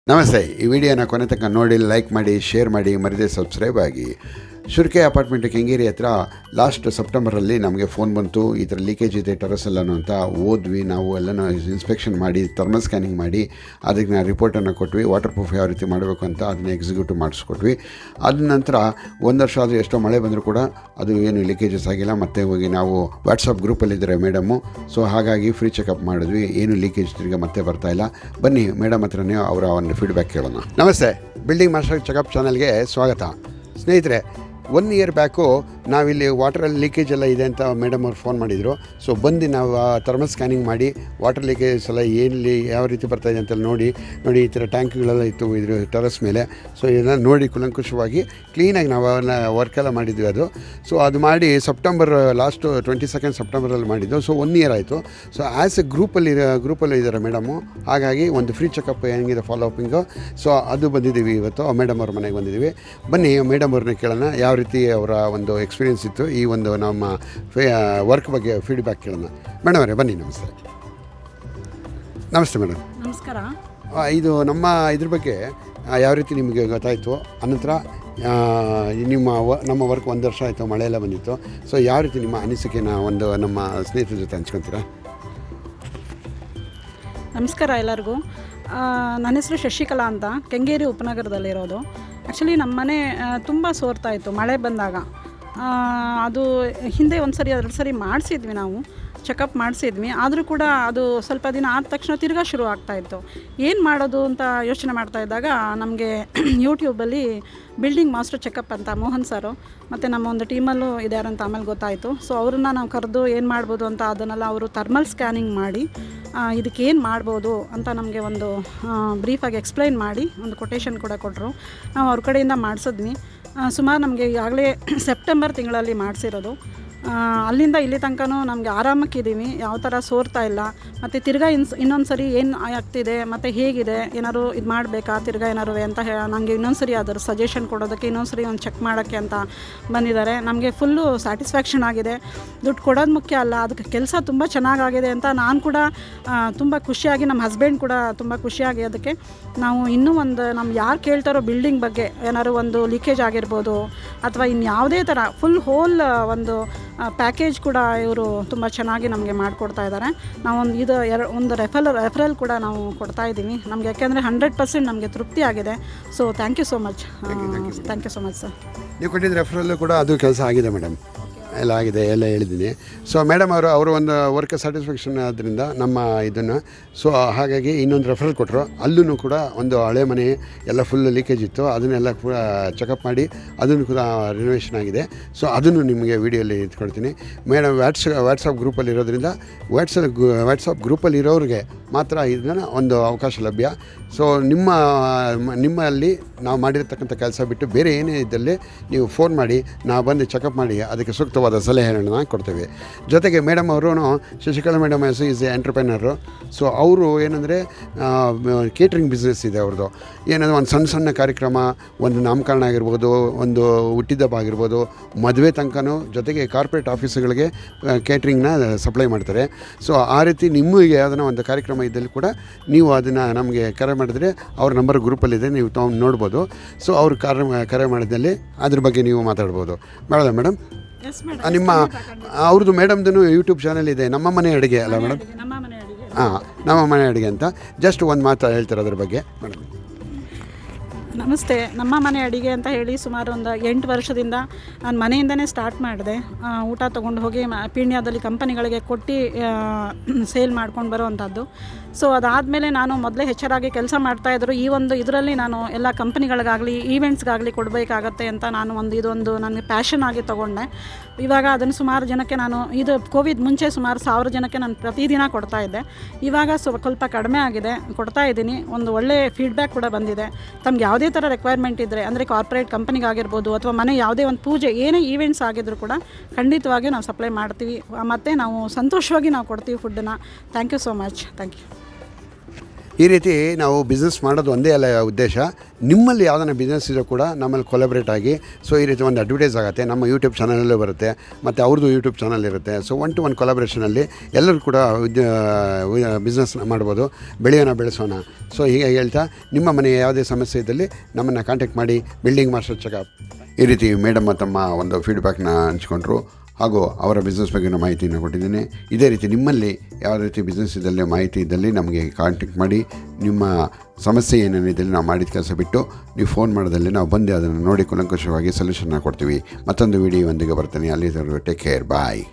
ನಮಸ್ತೆ. ಈ ವಿಡಿಯೋನ ಕೊನೆ ತನಕ ನೋಡಿ, ಲೈಕ್ ಮಾಡಿ, ಶೇರ್ ಮಾಡಿ, ಮರಿದೇ ಸಬ್ಸ್ಕ್ರೈಬ್ ಆಗಿ. ಶುರ್ಕೆ ಅಪಾರ್ಟ್ಮೆಂಟ್ ಕೆಂಗೇರಿ ಹತ್ರ ಲಾಸ್ಟ್ ಸೆಪ್ಟೆಂಬರಲ್ಲಿ ನಮಗೆ ಫೋನ್ ಬಂತು, ಈ ಥರ ಲೀಕೇಜ್ ಇದೆ ಟೆರಸಲ್ಲೂ ಅಂತ. ಹೋದ್ವಿ, ನಾವು ಎಲ್ಲನೂ ಇನ್ಸ್ಪೆಕ್ಷನ್ ಮಾಡಿ, ಥರ್ಮಲ್ ಸ್ಕ್ಯಾನಿಂಗ್ ಮಾಡಿ, ಅದಕ್ಕೆ ನಾವು ರಿಪೋರ್ಟನ್ನು ಕೊಟ್ವಿ. ವಾಟರ್ ಪ್ರೂಫ್ ಯಾವ ರೀತಿ ಮಾಡಬೇಕು ಅಂತ ಅದನ್ನ ಎಕ್ಸಿಕ್ಯೂಟಿವ್ ಮಾಡಿಸ್ಕೊಟ್ವಿ. ಅದ ನಂತರ ಒಂದು ವರ್ಷ ಆದರೂ ಎಷ್ಟೋ ಮಳೆ ಬಂದರೂ ಕೂಡ ಅದು ಏನು ಲೀಕೇಜಸ್ ಆಗಿಲ್ಲ. ಮತ್ತೆ ಹೋಗಿ ನಾವು ವಾಟ್ಸಪ್ ಗ್ರೂಪಲ್ಲಿದ್ದಾರೆ ಮೇಡಮು, ಸೊ ಹಾಗಾಗಿ ಫ್ರೀ ಚೆಕಪ್ ಮಾಡಿದ್ವಿ. ಏನು ಲೀಕೇಜ್ ತಿರ್ಗಿ ಮತ್ತೆ ಬರ್ತಾಯಿಲ್ಲ. ಬನ್ನಿ ಮೇಡಮ್ ಹತ್ರನೇ ಅವರ ಒಂದು ಫೀಡ್ಬ್ಯಾಕ್ ಕೇಳೋಣ. ನಮಸ್ತೆ, ಬಿಲ್ಡಿಂಗ್ ಮಾಸ್ಟರ್ ಚೆಕಪ್ ಚಾನಲ್ಗೆ ಸ್ವಾಗತ. ಸ್ನೇಹಿತರೆ, 1 ಇಯರ್ ಬ್ಯಾಕು ನಾವಿಲ್ಲಿ ವಾಟರಲ್ಲಿ ಲೀಕೇಜ್ ಎಲ್ಲ ಇದೆ ಅಂತ ಮೇಡಮ್ ಅವ್ರು ಫೋನ್ ಮಾಡಿದರು. ಸೊ ಬಂದು ನಾವು ಥರ್ಮಲ್ ಸ್ಕ್ಯಾನಿಂಗ್ ಮಾಡಿ ವಾಟರ್ ಲೀಕೇಜಸ್ ಎಲ್ಲ ಏನಲ್ಲಿ ಯಾವ ರೀತಿ ಬರ್ತಾಯಿದೆ ಅಂತ ನೋಡಿ ಈ ಥರ ಟ್ಯಾಂಕ್ಗಳೆಲ್ಲ ಇತ್ತು ಇದ್ರ ಟೆರಸ್ ಮೇಲೆ. ಸೊ ಇದನ್ನು ನೋಡಿ ಕೂಲಂಕುಷವಾಗಿ ಕ್ಲೀನಾಗಿ ನಾವು ವರ್ಕೆಲ್ಲ ಮಾಡಿದ್ವಿ ಅದು. ಸೊ ಅದು ಮಾಡಿ ಸೆಪ್ಟೆಂಬರ್ ಲಾಸ್ಟ್ 22 ಸೆಪ್ಟೆಂಬರಲ್ಲಿ ಮಾಡಿದ್ದು. ಸೊ 1 ಇಯರ್ ಆಯಿತು. ಸೊ ಆ್ಯಸ್ ಎ ಗ್ರೂಪಲ್ಲಿ ಇದ್ದಾರೆ ಮೇಡಮು. ಹಾಗಾಗಿ ಒಂದು ಫ್ರೀ ಚೆಕಪ್ ಹೆಂಗಿದೆ ಫಾಲೋಅಪಿಂಗು, ಸೊ ಅದು ಬಂದಿದ್ದೀವಿ ಇವತ್ತು. ಮೇಡಮ್ ಅವ್ರ ಮನೆಗೆ ಬಂದಿದ್ದೀವಿ. ಬನ್ನಿ ಮೇಡಮ್ ಅವ್ರನ್ನ ಕೇಳೋಣ ಯಾವ ರೀತಿ ಅವರ ಒಂದು ಎಕ್ಸ್ಪೀರಿಯೆನ್ಸ್ ಇತ್ತು, ಈ ಒಂದು ನಮ್ಮ ವರ್ಕ್ ಬಗ್ಗೆ ಫೀಡ್ಬ್ಯಾಕ್ ಕೇಳೋಣ. ಮೇಡಮ್ ಅವರೇ ಬನ್ನಿ. ನಮಸ್ತೆ ಮೇಡಮ್. ನಮಸ್ಕಾರ. ಇದು ನಮ್ಮ ಇದ್ರ ಬಗ್ಗೆ ಯಾವ ರೀತಿ ನಿಮಗೆ ಗೊತ್ತಾಯಿತು, ಅನಂತರ ನಮ್ಮ ವರ್ಕ್ 1 ವರ್ಷ ಆಯಿತು, ಮಳೆ ಎಲ್ಲ ಬಂದಿತ್ತು. ಸೊ ಯಾವ ರೀತಿ ನಿಮ್ಮ ಅನಿಸಿಕೆನ ಒಂದು ನಮ್ಮ ಸ್ನೇಹಿತರ ಜೊತೆ ಹಂಚ್ಕೊತೀರಾ? ನಮಸ್ಕಾರ ಎಲ್ಲರಿಗೂ. ನನ್ನ ಹೆಸರು ಶಶಿಕಲಾ ಅಂತ, ಕೆಂಗೇರಿ ಉಪನಗರದಲ್ಲಿರೋದು. ಆ್ಯಕ್ಚುಲಿ ನಮ್ಮ ಮನೆ ತುಂಬ ಸೋರ್ತಾ ಇತ್ತು ಮಳೆ ಬಂದಾಗ. ಅದು ಹಿಂದೆ 1 ಸರಿ 2 ಸರಿ ಮಾಡಿಸಿದ್ವಿ, ನಾವು ಚೆಕಪ್ ಮಾಡಿಸಿದ್ವಿ. ಆದರೂ ಕೂಡ ಅದು ಸ್ವಲ್ಪ ದಿನ ಆದ ತಕ್ಷಣ ತಿರ್ಗಾ ಶುರು ಆಗ್ತಾಯಿತ್ತು. ಏನು ಮಾಡೋದು ಅಂತ ಯೋಚನೆ ಮಾಡ್ತಾ ಇದ್ದಾಗ ನಮಗೆ ಯೂಟ್ಯೂಬಲ್ಲಿ ಬಿಲ್ಡಿಂಗ್ ಮಾಸ್ಟರ್ ಚೆಕಪ್ ಅಂತ ಮೋಹನ್ ಸರು ಮತ್ತು ನಮ್ಮ ಒಂದು ಟೀಮಲ್ಲೂ ಇದ್ದಾರಂತ ಆಮೇಲೆ ಗೊತ್ತಾಯಿತು. ಸೊ ಅವ್ರನ್ನ ನಾವು ಕರೆದು ಏನು ಮಾಡ್ಬೋದು ಅಂತ ಅದನ್ನೆಲ್ಲ ಅವರು ಥರ್ಮಲ್ ಸ್ಕ್ಯಾನಿಂಗ್ ಮಾಡಿ ಇದಕ್ಕೆ ಏನು ಮಾಡ್ಬೋದು ಅಂತ ನಮಗೆ ಒಂದು ಬ್ರೀಫಾಗಿ ಎಕ್ಸ್ಪ್ಲೈನ್ ಮಾಡಿ ಒಂದು ಕೊಟೇಶನ್ ಕೂಡ ಕೊಟ್ಟರು. ನಾವು ಅವ್ರ ಕಡೆಯಿಂದ ಮಾಡಿಸಿದ್ವಿ. ಸುಮಾರು ನಮಗೆ ಈಗಾಗಲೇ ಸೆಪ್ಟೆಂಬರ್ ತಿಂಗಳಲ್ಲಿ ಮಾಡಿಸಿರೋದು. ಅಲ್ಲಿಂದ ಇಲ್ಲಿ ತನಕನೂ ನಮಗೆ ಆರಾಮಕ್ಕಿದ್ದೀವಿ, ಯಾವ ಥರ ಸೋರ್ತಾ ಇಲ್ಲ. ಮತ್ತು ತಿರ್ಗಾ ಇನ್ನೊಂದು ಸರಿ ಏನು ಆಗ್ತಿದೆ ಮತ್ತು ಹೇಗಿದೆ, ಏನಾದ್ರು ಇದು ಮಾಡಬೇಕಾ ತಿರ್ಗಾ ಏನಾರು ಅಂತ ನನಗೆ ಇನ್ನೊಂದು ಸರಿ ಅದರ ಸಜೆಷನ್ ಕೊಡೋದಕ್ಕೆ ಇನ್ನೊಂದು ಸರಿ ಒಂದು ಚೆಕ್ ಮಾಡೋಕ್ಕೆ ಅಂತ ಬಂದಿದ್ದಾರೆ. ನಮಗೆ ಫುಲ್ಲು ಸ್ಯಾಟಿಸ್ಫ್ಯಾಕ್ಷನ್ ಆಗಿದೆ. ದುಡ್ಡು ಕೊಡೋದು ಮುಖ್ಯ ಅಲ್ಲ, ಅದಕ್ಕೆ ಕೆಲಸ ತುಂಬ ಚೆನ್ನಾಗಾಗಿದೆ ಅಂತ ನಾನು ಕೂಡ ತುಂಬ ಖುಷಿಯಾಗಿ, ನಮ್ಮ ಹಸ್ಬೆಂಡ್ ಕೂಡ ತುಂಬ ಖುಷಿಯಾಗಿ. ಅದಕ್ಕೆ ನಾವು ಇನ್ನೂ ಒಂದು ನಮ್ಮ ಯಾರು ಕೇಳ್ತಾರೋ ಬಿಲ್ಡಿಂಗ್ ಬಗ್ಗೆ ಏನಾದ್ರು ಒಂದು ಲೀಕೇಜ್ ಆಗಿರ್ಬೋದು ಅಥವಾ ಇನ್ಯಾವುದೇ ಥರ ಫುಲ್ ಹೋಲ್ ಒಂದು ಪ್ಯಾಕೇಜ್ ಕೂಡ ಇವರು ತುಂಬ ಚೆನ್ನಾಗಿ ನಮಗೆ ಮಾಡಿಕೊಡ್ತಾ ಇದ್ದಾರೆ. ನಾವೊಂದು ಒಂದು ರೆಫರಲ್ ಕೂಡ ನಾವು ಕೊಡ್ತಾ ಇದ್ದೀವಿ ನಮಗೆ, ಯಾಕೆಂದರೆ 100% ನಮಗೆ ತೃಪ್ತಿ ಆಗಿದೆ. So thank you so much. Thank you so much sir. ನೀವು ಕೊಟ್ಟಿದ್ದ ರೆಫರಲ್ಲು ಕೂಡ ಅದು ಕೆಲಸ ಆಗಿದೆ ಮೇಡಮ್, ಎಲ್ಲ ಆಗಿದೆ, ಎಲ್ಲ ಹೇಳಿದ್ದೀನಿ. ಸೊ ಮೇಡಮ್ ಅವರು ಒಂದು ವರ್ಕ್ ಸ್ಯಾಟಿಸ್ಫ್ಯಾಕ್ಷನ್ ಆದ್ದರಿಂದ ನಮ್ಮ ಇದನ್ನು, ಸೊ ಹಾಗಾಗಿ ಇನ್ನೊಂದು ರೆಫರಲ್ ಕೊಟ್ಟರು. ಅಲ್ಲೂ ಕೂಡ ಒಂದು ಹಳೆ ಮನೆ ಎಲ್ಲ ಫುಲ್ ಲೀಕೇಜ್ ಇತ್ತು, ಅದನ್ನೆಲ್ಲ ಕೂಡ ಚೆಕಪ್ ಮಾಡಿ ಅದನ್ನು ಕೂಡ ರಿನೋವೇಷನ್ ಆಗಿದೆ. ಸೊ ಅದನ್ನು ನಿಮಗೆ ವೀಡಿಯೋಲಿ ಇಟ್ಕೊಡ್ತೀನಿ. ಮೇಡಮ್ ವಾಟ್ಸಪ್ ಗ್ರೂಪಲ್ಲಿ ಇರೋದ್ರಿಂದ ವಾಟ್ಸಪ್ ಗ್ರೂಪಲ್ಲಿ ಇರೋರಿಗೆ ಮಾತ್ರ ಇದನ್ನು ಒಂದು ಅವಕಾಶ ಲಭ್ಯ. ಸೊ ನಿಮ್ಮಲ್ಲಿ ನಾವು ಮಾಡಿರ್ತಕ್ಕಂಥ ಕೆಲಸ ಬಿಟ್ಟು ಬೇರೆ ಏನೇ ಇದ್ದಲ್ಲಿ ನೀವು ಫೋನ್ ಮಾಡಿ, ನಾವು ಬಂದು ಚೆಕಪ್ ಮಾಡಿ ಅದಕ್ಕೆ ಸೂಕ್ತವಾದ ಸಲಹೆಯನ್ನು ಕೊಡ್ತೇವೆ. ಜೊತೆಗೆ ಮೇಡಮ್ ಅವರು, Shashikala madam is a entrepreneur. So ಅವರು ಏನಂದರೆ ಕೇಟ್ರಿಂಗ್ ಬಿಸ್ನೆಸ್ ಇದೆ ಅವ್ರದ್ದು. ಏನಂದರೆ ಒಂದು ಸಣ್ಣ ಕಾರ್ಯಕ್ರಮ, ಒಂದು ನಾಮಕರಣ ಆಗಿರ್ಬೋದು, ಒಂದು ಹುಟ್ಟಿದಬ್ಬ ಆಗಿರ್ಬೋದು, ಮದುವೆ ತನಕನೂ, ಜೊತೆಗೆ ಕಾರ್ಪೊರೇಟ್ ಆಫೀಸುಗಳಿಗೆ ಕೇಟ್ರಿಂಗ್ನ ಸಪ್ಲೈ ಮಾಡ್ತಾರೆ. ಸೊ ಆ ರೀತಿ ನಿಮಗೆ ಯಾವುದನ್ನ ಒಂದು ಕಾರ್ಯಕ್ರಮ ಇದ್ದಲ್ಲಿ ಕೂಡ ನೀವು ಅದನ್ನು ನಮಗೆ ಕರೆ ಮಾಡಿದ್ರೆ ಅವ್ರ ನಂಬರ್ ಗ್ರೂಪಲ್ಲಿದೆ, ನೀವು ನೋಡ್ಬೋದು. ಸೊ ಅವ್ರು ಕರೆ ಮಾಡಿದಲ್ಲಿ ಅದ್ರ ಬಗ್ಗೆ ನೀವು ಮಾತಾಡ್ಬೋದು. ಮಾಡೋದಾ ಮೇಡಮ್? ನಿಮ್ಮ ಅವ್ರದ್ದು ಮೇಡಮ್ದು ಯೂಟ್ಯೂಬ್ ಚಾನಲ್ ಇದೆ, ನಮ್ಮ ಮನೆ ಅಡುಗೆ ಅಲ್ಲ ಮೇಡಮ್? ಹಾಂ, ನಮ್ಮ ಮನೆ ಅಡುಗೆ ಅಂತ. ಜಸ್ಟ್ ಒಂದು ಮಾತು ಹೇಳ್ತಾರೆ ಅದ್ರ ಬಗ್ಗೆ ಮೇಡಮ್. ನಮಸ್ತೆ. ನಮ್ಮ ಮನೆ ಅಡುಗೆ ಅಂತ ಹೇಳಿ ಸುಮಾರು ಒಂದು 8 ವರ್ಷದಿಂದ ನಾನು ಮನೆಯಿಂದನೇ ಸ್ಟಾರ್ಟ್ ಮಾಡಿದೆ. ಊಟ ತೊಗೊಂಡು ಹೋಗಿ ಪೀಣ್ಯದಲ್ಲಿ ಕಂಪನಿಗಳಿಗೆ ಕೊಟ್ಟು ಸೇಲ್ ಮಾಡ್ಕೊಂಡು ಬರೋವಂಥದ್ದು. ಸೊ ಅದಾದಮೇಲೆ ನಾನು ಮೊದಲೇ ಹೆಚ್ಚರಾಗಿ ಕೆಲಸ ಮಾಡ್ತಾಯಿದ್ರು. ಈ ಒಂದು ಇದರಲ್ಲಿ ನಾನು ಎಲ್ಲ ಕಂಪನಿಗಳಿಗಾಗಲಿ ಈವೆಂಟ್ಸ್ಗಾಗಲಿ ಕೊಡಬೇಕಾಗತ್ತೆ ಅಂತ ನಾನು ಇದೊಂದು ನನಗೆ ಪ್ಯಾಷನ್ ಆಗಿ ತೊಗೊಂಡೆ. ಇವಾಗ ಅದನ್ನು ಸುಮಾರು ಜನಕ್ಕೆ ಇದು ಕೋವಿಡ್ ಮುಂಚೆ ಸುಮಾರು 1000 ಜನಕ್ಕೆ ನಾನು ಪ್ರತಿದಿನ ಕೊಡ್ತಾಯಿದ್ದೆ. ಇವಾಗ ಸ್ವಲ್ಪ ಕಡಿಮೆ ಆಗಿದೆ, ಕೊಡ್ತಾಯಿದ್ದೀನಿ. ಒಂದು ಒಳ್ಳೆ ಫೀಡ್ಬ್ಯಾಕ್ ಕೂಡ ಬಂದಿದೆ. ತಮ್ಗೆ ಯಾವುದೇ ಥರ ರಿಕ್ವೈರ್ಮೆಂಟ್ ಇದ್ದರೆ, ಅಂದರೆ ಕಾರ್ಪೊರೇಟ್ ಕಂಪನಿಗಾಗಿರ್ಬೋದು ಅಥವಾ ಮನೆ ಯಾವುದೇ ಒಂದು ಪೂಜೆ ಏನೇ ಈವೆಂಟ್ಸ್ ಆಗಿದ್ರು ಕೂಡ ಖಂಡಿತವಾಗಿ ನಾವು ಸಪ್ಲೈ ಮಾಡ್ತೀವಿ ಮತ್ತು ನಾವು ಸಂತೋಷವಾಗಿ ನಾವು ಕೊಡ್ತೀವಿ ಫುಡ್ಡನ್ನು. Thank you so much. Thank you. ಈ ರೀತಿ ನಾವು ಬಿಸ್ನೆಸ್ ಮಾಡೋದು ಒಂದೇ ಅಲ್ಲ ಉದ್ದೇಶ. ನಿಮ್ಮಲ್ಲಿ ಯಾವುದನ್ನ ಬಿಸ್ನೆಸ್ ಇದೋ ಕೂಡ ನಮ್ಮಲ್ಲಿ ಕೊಲಾಬ್ರೇಟ್ ಆಗಿ ಸೊ ಈ ರೀತಿ ಒಂದು ಅಡ್ವರ್ಟೈಸ್ ಆಗುತ್ತೆ, ನಮ್ಮ ಯೂಟ್ಯೂಬ್ ಚಾನಲಲ್ಲೂ ಬರುತ್ತೆ ಮತ್ತು ಅವ್ರದ್ದು ಯೂಟ್ಯೂಬ್ ಚಾನಲ್ ಇರುತ್ತೆ. ಸೊ 1-to-1 ಕೊಲಾಬ್ರೇಷನಲ್ಲಿ ಎಲ್ಲರೂ ಕೂಡ ಬಿಸ್ನೆಸ್ ಮಾಡ್ಬೋದು, ಬೆಳೆಸೋಣ. ಸೊ ಹೀಗೆ ಹೇಳ್ತಾ ನಿಮ್ಮ ಮನೆಯ ಯಾವುದೇ ಸಮಸ್ಯೆ ಇದ್ದಲ್ಲಿ ನಮ್ಮನ್ನು ಕಾಂಟ್ಯಾಕ್ಟ್ ಮಾಡಿ. ಬಿಲ್ಡಿಂಗ್ ಮಾಸ್ಟರ್ ಚೆಕಪ್ ಈ ರೀತಿ ಮೇಡಮ್ ತಮ್ಮ ಒಂದು ಫೀಡ್ಬ್ಯಾಕ್ನ ಹಂಚ್ಕೊಂಡ್ರು ಹಾಗೂ ಅವರ ಬಿಸ್ನೆಸ್ ಬಗ್ಗೆ ಮಾಹಿತಿಯನ್ನು ಕೊಟ್ಟಿದ್ದೀನಿ. ಇದೇ ರೀತಿ ನಿಮ್ಮಲ್ಲಿ ಯಾವ ರೀತಿ ಬಿಸ್ನೆಸ್ ಇದ್ದಲ್ಲಿ ಮಾಹಿತಿ ಇದ್ದಲ್ಲಿ ನಮಗೆ ಕಾಂಟ್ಯಾಕ್ಟ್ ಮಾಡಿ. ನಿಮ್ಮ ಸಮಸ್ಯೆ ಏನೇನಿದ್ದಲ್ಲಿ ನಾವು ಮಾಡಿದ ಕೆಲಸ ಬಿಟ್ಟು ನೀವು ಫೋನ್ ಮಾಡೋದಲ್ಲಿ ನಾವು ಬಂದು ಅದನ್ನು ನೋಡಿ ಕೂಲಂಕಷವಾಗಿ ಸೊಲ್ಯೂಷನ್ನ ಕೊಡ್ತೀವಿ. ಮತ್ತೊಂದು ವಿಡಿಯೋದೊಂದಿಗೆ ಬರ್ತೀನಿ. ಅಲ್ಲಿ ಟೇಕ್ ಕೇರ್, ಬಾಯ್.